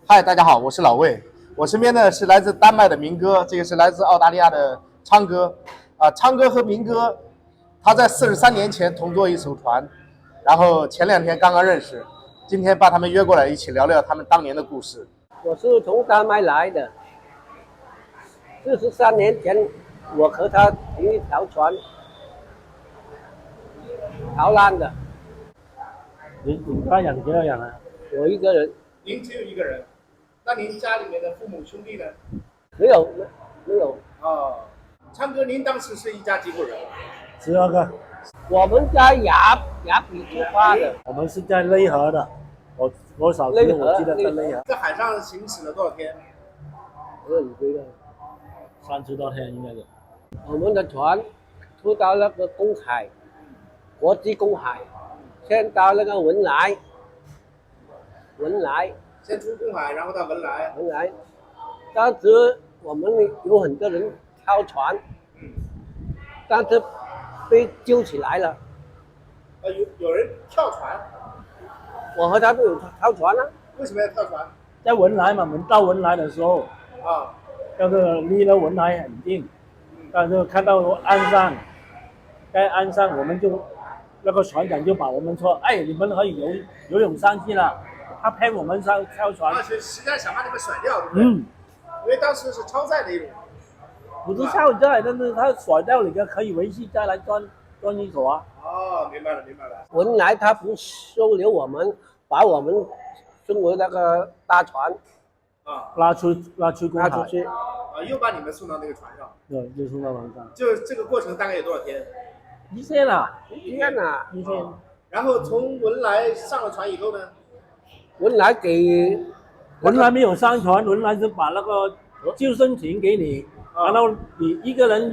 嗨，大家好，我是老魏。我身边呢是来自丹麦的明哥，这个是来自澳大利亚的昌哥。昌哥和明哥，他在43年前同坐一艘船，然后前2天刚刚认识，今天把他们约过来一起聊聊他们当年的故事。我是从丹麦来的，43年前，我和他同一条船逃难的。你家人几多人啊？我一个人，您只有一个人，那您家里面的父母兄弟呢？没有。哦，昌哥，您当时是一家几口人12个。我们家雅比出发的，我们是在内河的，我小时候我记得在内河，在海上行驶了多少天？你觉得30多天应该有。我们的船出到那个公海，国际公海，先到那个文莱，先出公海，然后到文莱。当时我们有很多人跳船，但是被救起来了。有人跳船，我和他都有跳船啊。为什么要跳船？在文莱嘛，我们到文莱的时候，啊，那个离了文莱很近，但是看到岸上，在岸上我们就那个船长就把我们说，哎，你们可以游泳上去了，他陪我们上跳船。实际上想把你们甩掉，对不对？因为当时是超载的一种。不是超载，但是他甩掉你可以维系再来钻一口啊。哦，明白了。文莱他不收留我们，把我们送回那个大船，拉出公海，去，又把你们送到那个船上。对，就送到船上。就这个过程大概有多少天？1天啊，1天啊，1天。然后从文莱上了船以后呢？文莱没有上船，文莱是把那个救生艇给你，然后你一个人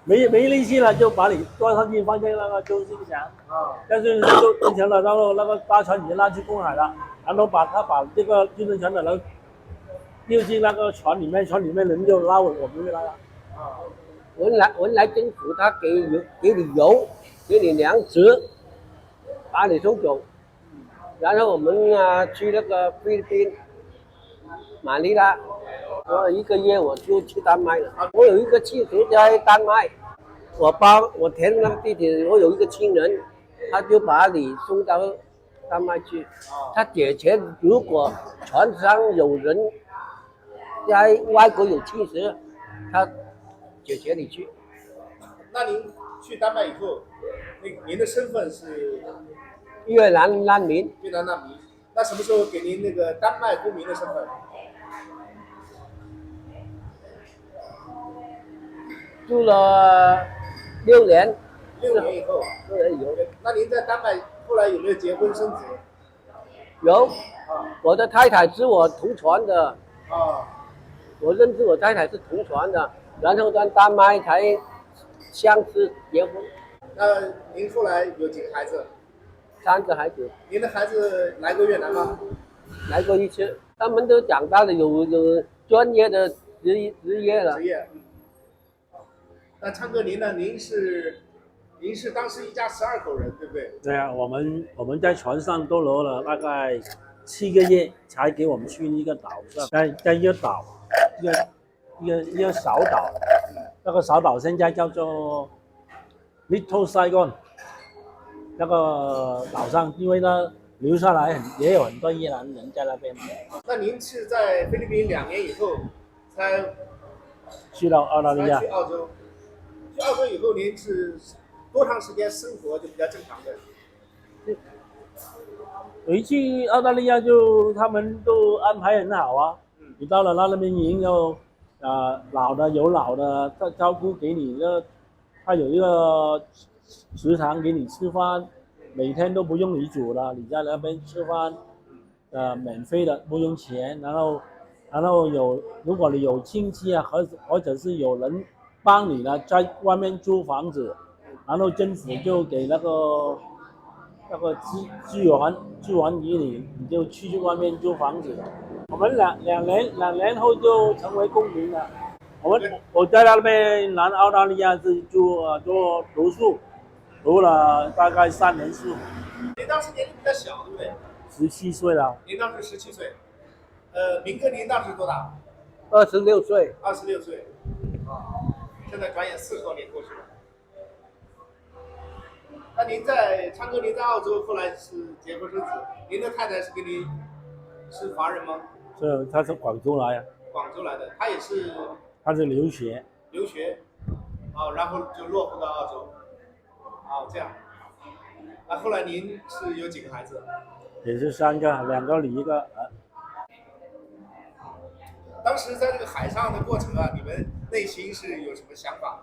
没力气了，就把你抓上去放在那个救生墙，但是就变成了然后那个大船已经拉去公海了，然后把这个救生船的人丢进那个船里面，船里面人就拉我们回来了。文莱政府他给你油，给你粮食，把你送走，然后我们去那个菲律宾马尼拉。我1个月我就去丹麦了。我有一个亲属在丹麦，我填那个地址，我有一个亲人，他就把你送到丹麦去。他解决如果船上有人在外国有亲属，他解决你去。那您去丹麦以后，您的身份是越南难民。那什么时候给您那个丹麦公民的身份？住了6年。6年以后。有。那您在丹麦后来有没有结婚生子？有。我的太太是我同船的。我认识我太太是同船的，然后在丹麦才相识结婚。那您后来有几个孩子？3个孩子。您的孩子来过越南吗？来过1次，他们都长大了，有专业的职业了。那昌哥您呢？您是当时一家12口人，对不对？对啊，我们在船上逗留了大概7个月，才给我们去一个岛上，在一个岛，一个小岛，那个小岛现在叫做 Little Saigon。那个岛上，因为呢留下来也有很多越南人在那边。那您是在菲律宾2年以后才去到澳大利亚？去澳洲以后，您是多长时间生活就比较正常的？回去澳大利亚就他们都安排很好啊。你到了那边营有老的有老的照顾给你的，他有一个食堂给你吃饭，每天都不用你煮了，你在那边吃饭，免费的，不用钱。然后如果你有亲戚啊，或者是有人帮你呢，在外面租房子，然后政府就给那个资源给你，你就去外面租房子。我们两年后就成为公民了。我在那边南澳大利亚是做读书，读了大概3年书。您当时年龄比较小，对不对？ 17岁了。您当时17岁，明哥您当时多大26岁， ？26岁。啊，现在转眼40多年过去了。那您昌哥，您在澳洲后来是结婚生子，您的太太是跟您是华人吗？他是广州来啊，广州来的，她也是他是留学，然后就落户到澳洲。这样。那后来您是有几个孩子？也是3个，2个女1个儿。当时在这个海上的过程啊，你们内心是有什么想法？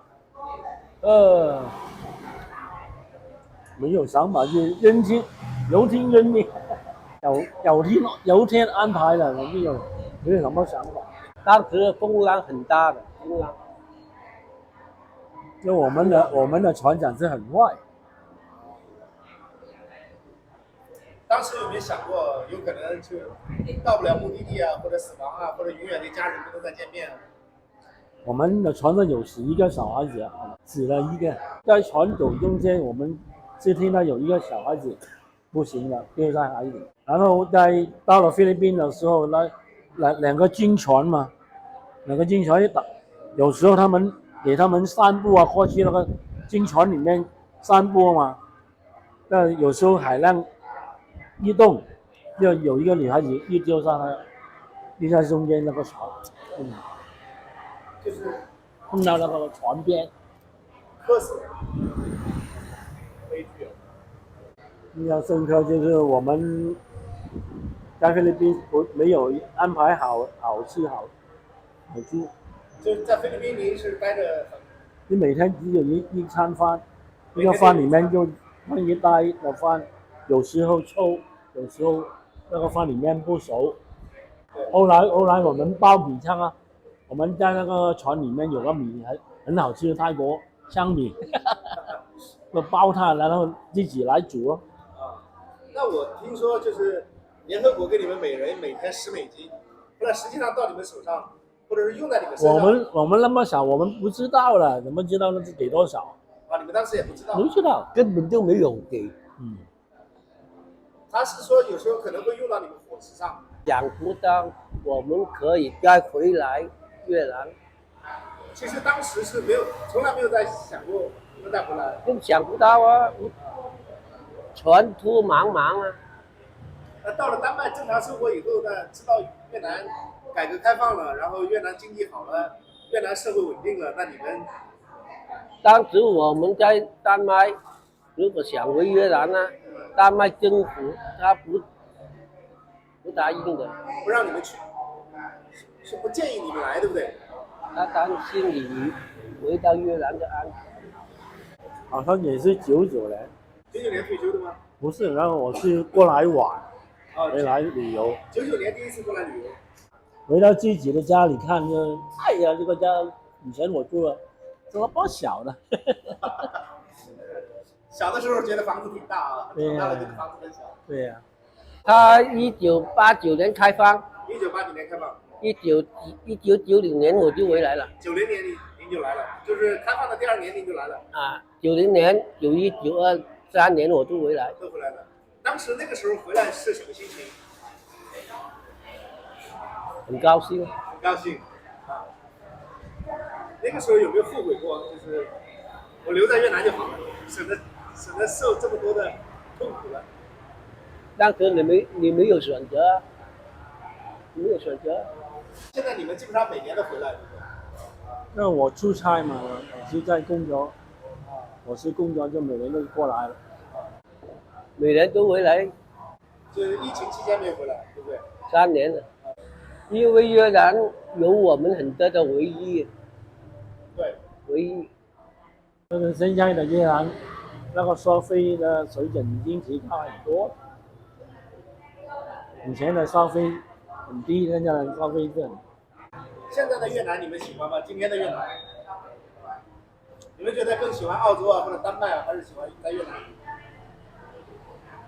没有想法，就由天任命，由天安排了，没有什么想法。当时风浪很大的，风浪。就我们的船长是很坏。当时有没有想过，有可能就到不了目的地啊，或者死亡啊，或者永远跟家人不能再见面啊？我们的船上有11个小孩子啊，死了1个。在船走中间，我们是听到有一个小孩子不行了，掉在海里。然后到了菲律宾的时候，两个军船嘛，2个军船有时候给他们散步啊，过去那个军船里面散步嘛。那有时候海浪一动，就有一个女孩子一丢上来，丢在中间那个船，就是碰到那个船边，渴死了，悲剧。印象深刻就是我们在菲律宾没有安排好吃好住，就是在菲律宾，您是待着你每天只有一餐饭，一个饭里面就放一袋的饭，有时候臭，有时候那个饭里面不熟。后来我们包米汤啊，我们在那个船里面有个米很好吃的泰国香米，就包它，然后自己来煮咯。那我听说就是联合国给你们每人每天10美金，后来实际上到你们手上，或者是用在你们身上。我们那么少，我们不知道了，怎么知道那是给多少？你们当时也不知道。不知道，根本就没有给。他是说有时候可能会用到你们伙食上。想不到我们可以再回来越南。其实当时是从来没有在想过能再回来。就想不到啊，前途茫茫啊。到了丹麦正常生活以后呢，知道越南改革开放了，然后越南经济好了，越南社会稳定了，那你们当时我们在丹麦，如果想回越南呢，丹麦政府他不答应的，不让你们去，是不建议你们来，对不对？他担心你回到越南的安全。好像也是99年。99年退休的吗？不是，然后我是过来玩，回来旅游。99年第一次过来旅游。回到自己的家里看，哎呀，这个家以前我住了，怎么不小的？小的时候觉得房子挺大啊，长大了觉得房子很小。对呀。他1989年开放。1989年开放。1990年我就回来了。90年您就来了，就是开放的第2年您就来了。90年、91、92、3年我就回来。都回来了。当时那个时候回来是什么心情？很高兴。很高兴。那个时候有没有后悔过？就是我留在越南就好了，省得受这么多的痛苦了。当时你没有选择，没有选择。现在你们基本上每年都回来，对不对？那我出差嘛，我是在工作，我是工作就每年都过来了。每年都回来。就是疫情期间没有回来，对不对？3年了。因为越南有我们很多的回忆。对。回忆。现在的越南那个消费的水准已经提高很多，以前的消费很低，现在的消费是很。现在的越南你们喜欢吗？今天的越南，你们觉得更喜欢澳洲啊，或者丹麦啊，还是喜欢在越南？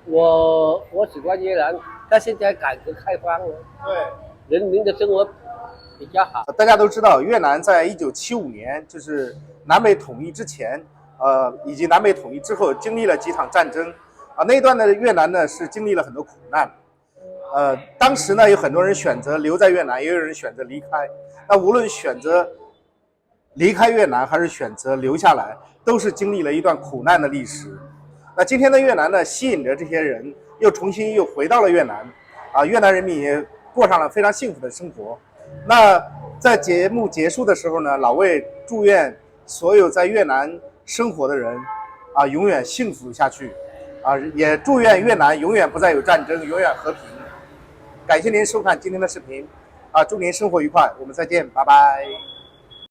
我喜欢越南，但现在改革开放了，对，人民的生活比较好。大家都知道，越南在1975年，就是南北统一之前，以及南北统一之后，经历了几场战争，那一段的越南呢是经历了很多苦难，当时呢有很多人选择留在越南，也有人选择离开。那无论选择离开越南还是选择留下来，都是经历了一段苦难的历史。那今天的越南呢，吸引着这些人又重新又回到了越南，越南人民也过上了非常幸福的生活。那在节目结束的时候呢，老魏祝愿所有在越南生活的人永远幸福下去，也祝愿越南永远不再有战争，永远和平。感谢您收看今天的视频，祝您生活愉快，我们再见，拜拜。